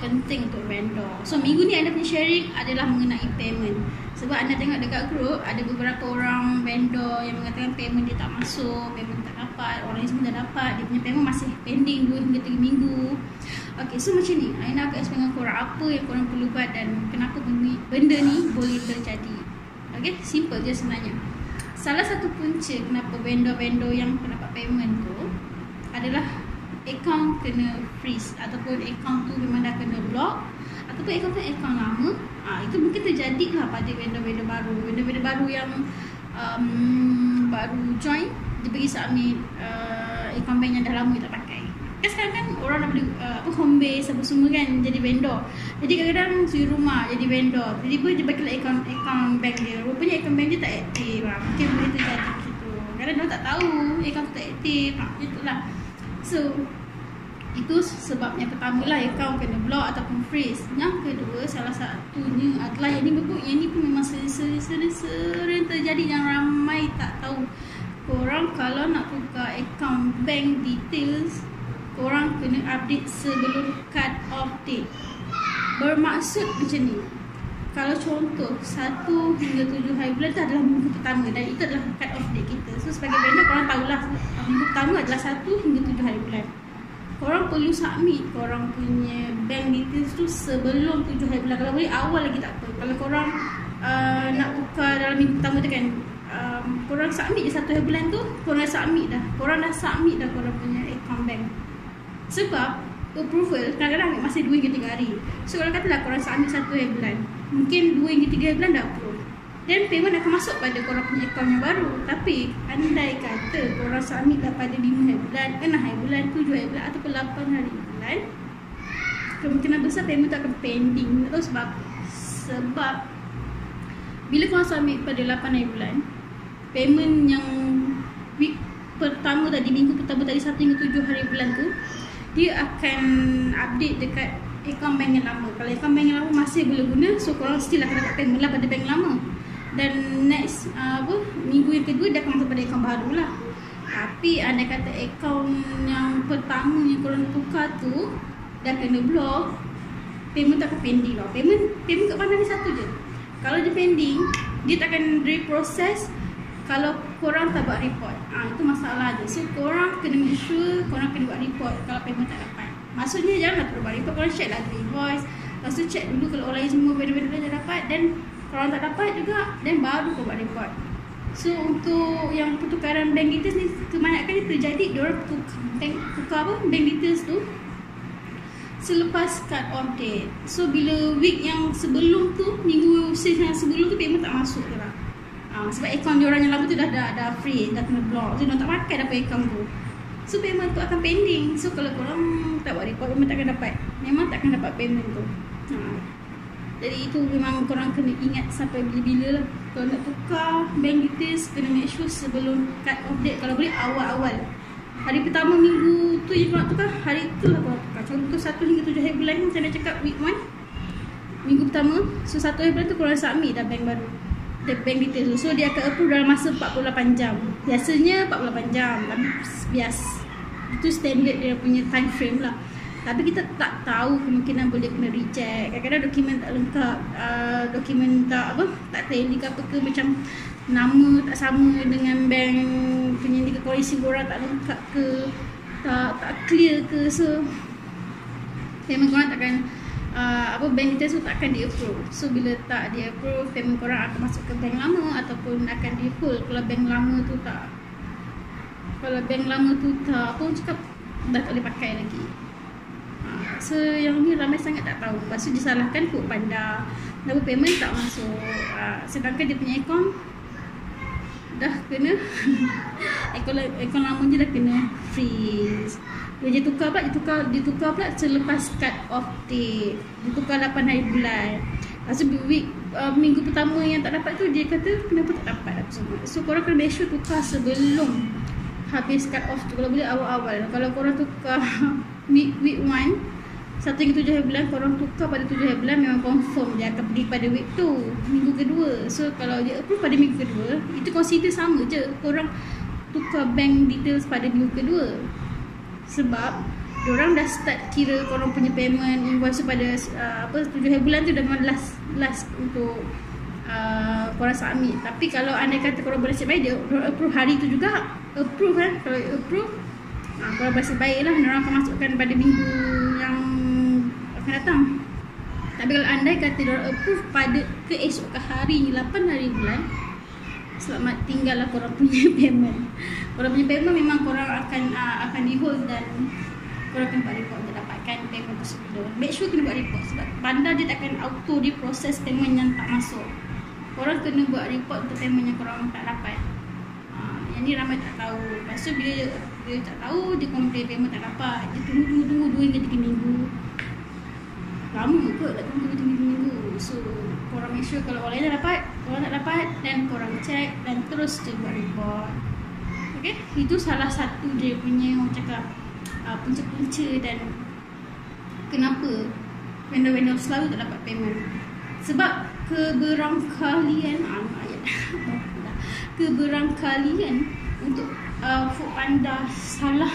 penting untuk vendor. So minggu ni anda punya sharing adalah mengenai payment. Sebab anda tengok dekat group ada beberapa orang vendor yang mengatakan payment dia tak masuk, payment tak dapat, orang lain semua dah dapat, dia punya payment masih pending 2 hingga 3 minggu. Okay, so macam ni Aina akan explain dengan korang apa yang korang perlu buat dan kenapa benda ni boleh terjadi. Okay, simple je sebenarnya. Salah satu punca kenapa vendor-vendor yang dapat payment tu adalah akaun kena freeze ataupun akaun tu memang dah kena block ataupun akaun tu akaun lama. Itu mungkin terjadi lah pada vendor-vendor baru. Vendor-vendor baru yang baru join, dia pergi submit akaun bank yang dah lama tak pakai. Kan sekarang kan orang dah boleh home base apa semua kan jadi vendor. Jadi kadang-kadang suri rumah jadi vendor. Tiba-tiba dia bagi lah akaun bank dia. Rupanya akaun bank dia tak aktif lah. Mungkin boleh terjadi gitu. Kadang dia tak tahu akaun tu tak aktif. Itulah. So itu sebab yang pertama lah akaun kena block ataupun freeze. Yang kedua salah satunya adalah yang ni pun memang sering terjadi yang ramai tak tahu. Korang kalau nak tukar akaun bank details, korang kena update sebelum cut off date. Bermaksud macam ni, kalau contoh 1 hingga 7 hari bulan tu adalah minggu pertama dan itu adalah cut off date kita. So sebagai vendor korang tahulah minggu pertama adalah 1 hingga 7 hari bulan. Korang perlu submit korang punya bank details tu sebelum 7 hari bulan. Kalau boleh awal lagi tak apa. Kalau korang nak tukar dalam minggu pertama tu kan, korang submit je 1 hari bulan tu, korang dah submit dah. Korang dah submit dah korang punya account bank. Sebab approval kadang-kadang ambil masa 2 hingga 3 hari. So kalau katalah korang submit 1 hari bulan, mungkin 2 hingga 3 hari bulan dah approve, dan payment akan masuk pada korang punya account yang baru. Tapi andai kata korang submit dah pada 5 hari bulan, 6 hari bulan, 7 hari bulan ataupun 8 hari bulan, kemungkinan besar payment tu akan pending. Tak tahu sebab apa. Sebab bila korang submit pada 8 hari bulan, payment yang week pertama tadi, minggu pertama tadi 1 hingga 7 hari bulan tu, dia akan update dekat akaun bank yang lama. Kalau akaun bank yang lama masih boleh guna, so korang still akan dapat payment lah pada bank lama. Dan next minggu yang kedua dia akan masuk pada akaun baru lah. Tapi anda kata akaun yang pertama yang korang tukar tu dah kena block, payment tak akan pending lah. Payment kat mana ni satu je. Kalau dia pending, dia tak akan reprocess kalau korang tak buat report. Itu masalah je. So korang kena make sure korang kena buat report kalau payment tak dapat. Maksudnya janganlah terus buat report, korang check lah invoice. Lepas tu check dulu kalau orang lain semua benda-benda dah dapat, dan korang tak dapat juga, dan baru korang buat report. So untuk yang pertukaran bank details ni, kebanyakan dia terjadi diorang tukar bank details tu selepas cut off date. So bila week yang sebelum tu, minggu yang sebelum tu payment tak masuk je lah. Sebab akaun diorang yang lama tu dah free, dah kena block. So diorang tak pakai dah akaun tu. So payment tu akan pending. So kalau korang tak buat report, memang takkan dapat. Memang takkan dapat payment tu. Jadi itu memang korang kena ingat sampai bila-bila lah. Kalau nak tukar bank details, kena make sure sebelum cut off date. Kalau boleh awal-awal. Hari pertama minggu tu yang korang tukar, hari tu lah korang tukar. Contoh 1 hingga 7 hari bulan, macam dah cakap week 1, minggu pertama. So 1 hari bulan tu korang submit dah bank baru, the bank details tu. So dia akan approve dalam masa 48 jam. Biasanya 48 jam, tapi biasa itu standard dia punya time frame lah. Tapi kita tak tahu, kemungkinan boleh kena reject. Kadang-kadang dokumen tak lengkap, dokumen tak tally ke apa ke, macam nama tak sama dengan bank punya ni, koalisi korang tak lengkap ke, tak clear ke. So memang korang takkan bank details tu takkan di-approve. So bila tak di-approve, payment korang akan masuk ke bank lama ataupun akan di-hold kalau bank lama tu tak, orang cakap dah tak boleh pakai lagi. So yang ni ramai sangat tak tahu. Lepas tu disalahkan Food Panda, double payment tak masuk, sedangkan dia punya akaun dah kena akaun lama je dah kena freeze. Dia tukar pula selepas cut off date. Dia tukar 8 hari bulan. Lepas tu minggu pertama yang tak dapat tu, dia kata kenapa tak dapat apa semua. So korang kena make sure tukar sebelum habis cut off tu. Kalau boleh awal-awal. Kalau korang tukar week 1 1 hingga 7 hari bulan, korang tukar pada 7 hari bulan, memang confirm dia akan pergi pada week tu, minggu kedua. So kalau dia approve pada minggu kedua, itu consider sama je, korang tukar bank details pada minggu kedua. Sebab bila week minggu pertama yang tak dapat tu, dia kata kenapa tak dapat apa semua. So korang kena make sure tukar sebelum habis cut off tu. Kalau boleh awal-awal. Kalau korang tukar week 1 1 hingga 7 hari bulan, memang confirm dia akan pergi pada week tu, minggu kedua. So kalau dia approve pada minggu kedua, itu consider sama je, korang tukar bank details pada minggu kedua. Sebab Diorang dah start kira korang punya payment invoice tu pada 7 bulan tu dah memang last untuk korang submit. Tapi kalau andai kata korang berasal baik, dia approve hari tu juga, approve kan. Kalau approve, korang berasal baik lah, diorang akan masukkan pada minggu yang akan datang. Tapi kalau andai kata diorang approve pada keesokan hari 8 hari bulan, selamat tinggal lah korang punya payment. Korang punya payment memang korang akan di hold dan korang kena buat report untuk dapatkan payment tersebut. Make sure kena buat report sebab bandar dia takkan auto di proses payment yang tak masuk. Korang kena buat report untuk payment yang korang tak dapat. Yang ni ramai tak tahu. Lepas tu bila dia tak tahu, dia complain payment tak dapat. Dia tunggu 2 hingga 3 minggu. Lama kot nak tunggu 3 minggu. So korang make sure kalau orang lain dah dapat, korang tak dapat, dan korang check dan terus dia buat report. Okay, itu salah satu dia punya orang cakap punca-punca dan kenapa vendor-vendor selalu tak dapat payment. Sebab keberangkalian untuk Foodpanda salah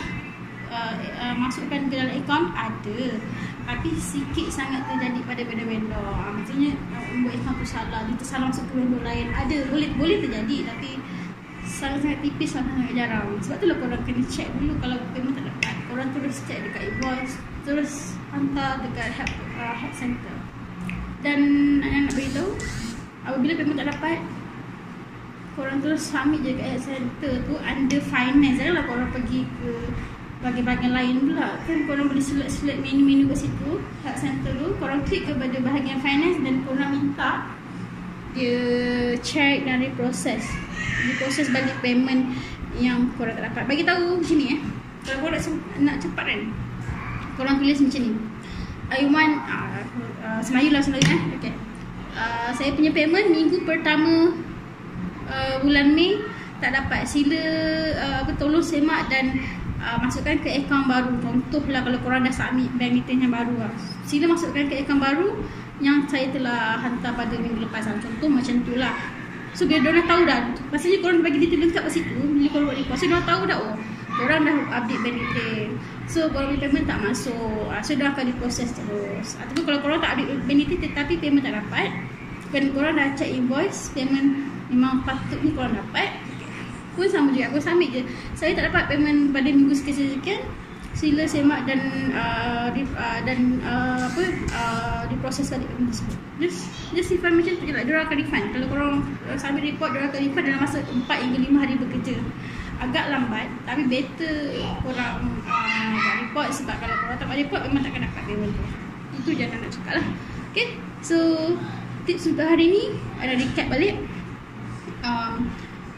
masukkan ke dalam akaun ada, tapi sikit sangat terjadi pada vendor-vendor. Maksudnya membuat akaun tu salah, dia tersalah masuk ke vendor lain, ada, boleh terjadi, tapi sangat-sangat tipis, sangat jarang. Sebab tu lah korang kena check dulu. Kalau payment tak dapat, korang terus check dekat invoice, terus hantar dekat help center. Dan nak beritahu, apabila payment tak dapat, korang terus submit je dekat help center tu under finance. Janganlah korang pergi ke bahagian lain pula. Kan korang boleh select menu-menu kat situ, help center tu. Korang klik kepada bahagian finance dan korang minta dia check dan diproses balik payment yang korang tak dapat. Bagi tahu macam ni kalau korang nak cepat kan, korang tulis macam ni, I want Semelayu lah okay. Saya punya payment minggu pertama bulan Mei tak dapat. Sila tolong semak dan masukkan ke akaun baru. Contohlah kalau korang dah submit bank detail yang baru sila masukkan ke akaun baru yang saya telah hantar pada minggu lepas. Contoh macam tu lah. So biar diorang tahu dah, maksudnya korang bagi detail lengkap kat situ bila korang buat report. So diorang tahu dah, oh korang dah update bank detail, so korang punya payment tak masuk. So diorang akan diproses terus. Ataupun kalau korang tak update bank detail tetapi payment tak dapat, dan korang dah check invoice, payment memang patutnya korang dapat, pun sama juga, korang submit je, saya tak dapat payment pada minggu sekian-sekian, sila semak dan diproses balik payment tersebut. Just refund macam tu je lah. Diorang akan refund. Kalau korang submit report, diorang akan refund dalam masa 4 hingga 5 hari bekerja. Agak lambat, tapi better korang buat report. Sebab kalau korang tak buat report, memang takkan dapat payment tu. Itu je nak cakap lah. Okay, so tips untuk hari ni ada recap balik.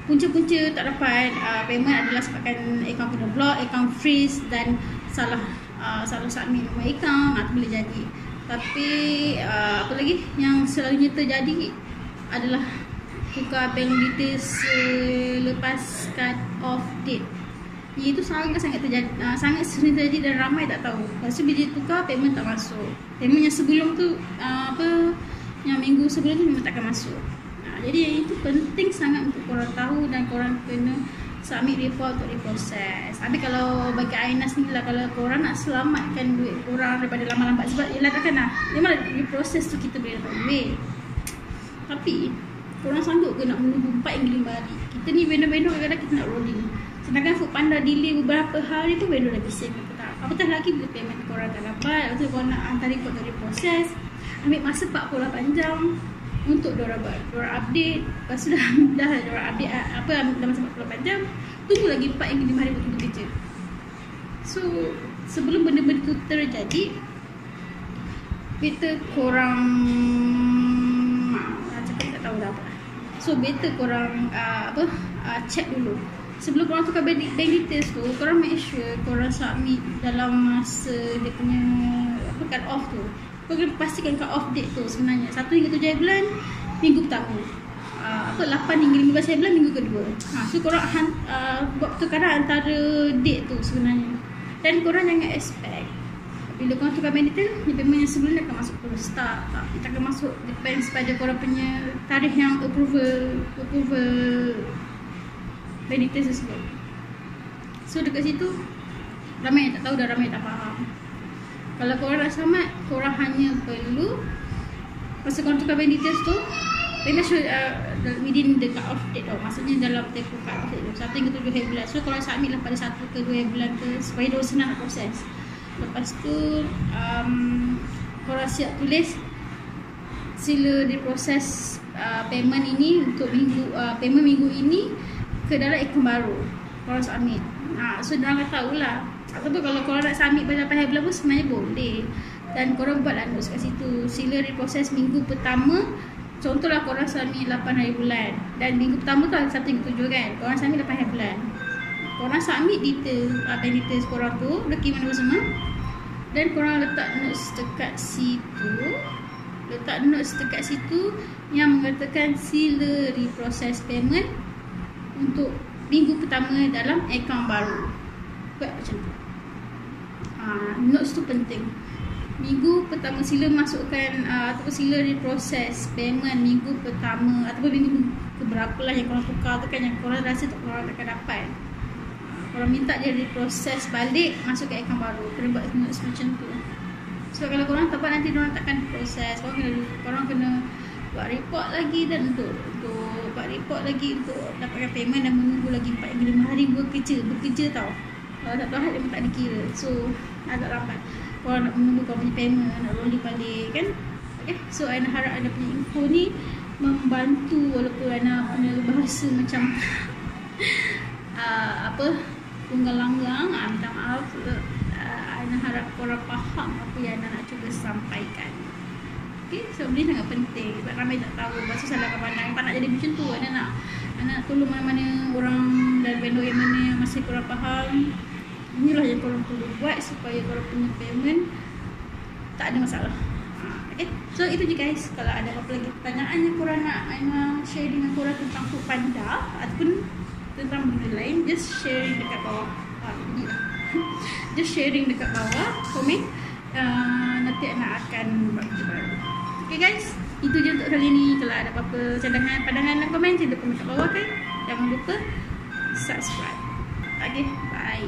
Punca-punca tak dapat payment adalah sebabkan akaun kena block, akaun freeze dan salah submit nombor akaun, tu boleh jadi. Tapi apa lagi yang selalunya terjadi adalah tukar bank details lepas cut off date. Itu sangat-sangat terjadi, sangat sering terjadi dan ramai tak tahu. Lepas tu bila tukar, payment tak masuk. Payment yang sebelum tu yang minggu sebelum tu memang takkan masuk. Jadi yang itu penting sangat untuk korang tahu dan korang kena submit report untuk diproses. Tapi kalau bagi Aina sendiri lah, kalau korang nak selamatkan duit korang daripada lambat-lambat, sebab yelah takkan lah, memang diproses tu kita boleh dapat duit. Tapi korang sanggup ke nak menunggu 4 hingga 5 hari? Kita ni vendor-vendor kadang-kadang kita nak rolling. Sedangkan Foodpanda delay beberapa hari tu vendor dah bising. Apatah lagi bila payment korang tak dapat, lepas tu korang nak hantar report untuk diproses, ambil masa 48 jam untuk diorang update. Lepas tu dah diorang update dalam masa 48 jam, tunggu lagi 4 hingga 5 hari untuk bekerja. So sebelum benda-benda tu terjadi, better korang cakap tak tahu dah apa. So better korang check dulu. Sebelum korang tukar bank details tu, korang make sure korang submit dalam masa dia punya cut off tu. Korang pastikan cut off date tu sebenarnya 1 hingga 7 bulan minggu pertama, 8 hingga 15 bulan minggu kedua. So korang buat pertukaran antara date tu sebenarnya. Dan korang jangan expect bila korang tukar bank detail, payment yang sebelum ni akan masuk terus. Tak akan masuk, depends pada korang punya tarikh yang approval bank detail tersebut. So dekat situ Ramai yang tak tahu dan ramai yang tak faham. Kalau korang nak selamat, korang hanya perlu masa korang tukar bank details tu, make sure within the cut off date tau. Maksudnya dalam tempoh cut off date tu 1 hingga 7 hari bulan. So korang submit lah pada 1 ke 2 hari bulan ke, supaya dia senang nak proses. Lepas tu korang siap tulis sila diproses payment ini untuk payment minggu ini ke dalam akaun baru. Korang submit. So diorang akan tahulah. Ataupun kalau korang nak submit pada hari bulan pun sebenarnya boleh. Dan korang buatlah notes kat situ. Sila diproses minggu pertama. Contohlah korang submit 8 hari bulan. Dan minggu pertama tu ada 1 hingga 7 kan. Korang submit 8 hari bulan. Korang submit detail, bank details korang tu, dokumen apa semua. Dan korang letak notes dekat situ. Yang mengatakan sila reproses payment untuk minggu pertama dalam akaun baru. Buat macam tu. Notes tu penting. Minggu pertama sila masukkan ataupun sila reproses payment minggu pertama ataupun minggu keberapa lah yang korang tukar tu kan, yang korang rasa tak korang akan dapat. Korang minta dia reproses balik, masuk ke akaun baru. Kena buat notes macam tu. Sebab kalau korang tak buat, nanti korang takkan proses. Korang kena buat report lagi, dan untuk buat report lagi untuk dapatkan payment, dan menunggu lagi 4 hingga 5 hari bekerja tau. Kalau tak tahu memang tak dikira. So agak lambat. Korang nak menunggu korang punya payment, nak rolling balik kan. Okay. So Ana harap Ana punya info ni membantu, walaupun Ana punya bahasa macam tunggal langgang. Minta maaf. Ana harap korang faham apa yang Ana nak cuba sampaikan. Okay, so benda sangat penting sebab ramai tak tahu. Lepas tu salahkan pandang. Tak nak jadi macam tu. Ana nak tolong mana-mana orang dan vendor yang mana yang masih korang faham. Inilah yang korang perlu buat supaya korang punya payment tak ada masalah. Okay, so itu je guys. Kalau ada apa-apa lagi pertanyaan yang korang nak Ana share dengan korang tentang Foodpanda ataupun tentang benda lain, just sharing dekat bawah. Just sharing dekat bawah, komen. Nanti Ana akan buat video baru. Okay guys, itu je untuk kali ni. Kalau ada apa-apa cadangan, pandangan dan komen, jangan lupa komen kat bawah kan. Jangan lupa subscribe. Okay, bye.